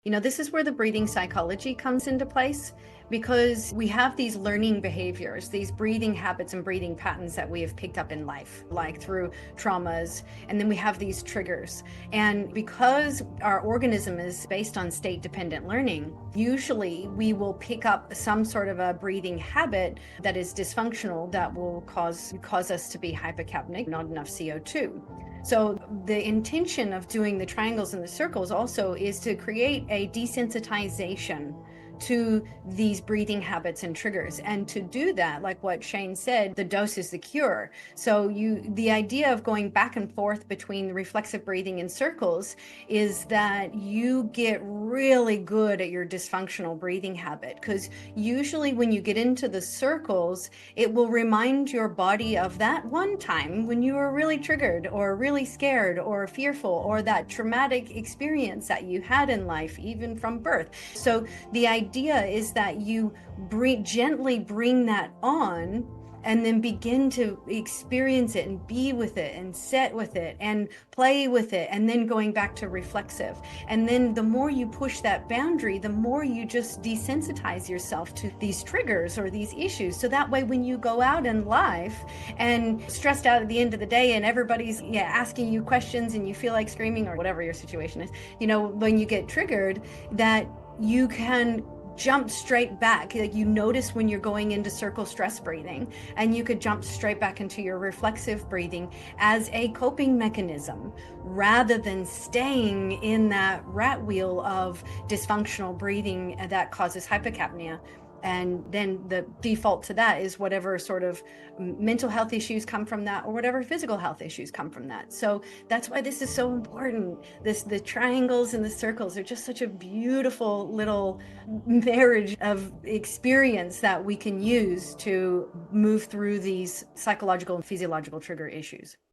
This is where the breathing psychology comes into place because we have these learning behaviors, these breathing habits and breathing patterns that we have picked up in life, like through traumas, and then we have these triggers. And because our organism is based on state dependent learning, usually we will pick up some sort of a breathing habit that is dysfunctional that will cause us to be hypercapnic, not enough CO2. So the intention of doing the triangles and the circles also is to create a desensitization to these breathing habits and triggers. And to do that, like what Shane said, the dose is the cure. So the idea of going back and forth between the reflexive breathing and circles is that you get really good at your dysfunctional breathing habit, because usually when you get into the circles, it will remind your body of that one time when you were really triggered or really scared or fearful, or that traumatic experience that you had in life, even from birth. So the idea is that you gently bring that on and then begin to experience it and be with it and sit with it and play with it, and then going back to reflexive. And then the more you push that boundary, the more you just desensitize yourself to these triggers or these issues. So that way, when you go out in life and stressed out at the end of the day and everybody's asking you questions and you feel like screaming or whatever your situation is, when you get triggered, that you can jump straight back. Like, you notice when you're going into circle stress breathing, and you could jump straight back into your reflexive breathing as a coping mechanism rather than staying in that rat wheel of dysfunctional breathing that causes hypercapnia. And then the default to that is whatever sort of mental health issues come from that, or whatever physical health issues come from that. So that's why this is so important. The triangles and the circles are just such a beautiful little marriage of experience that we can use to move through these psychological and physiological trigger issues.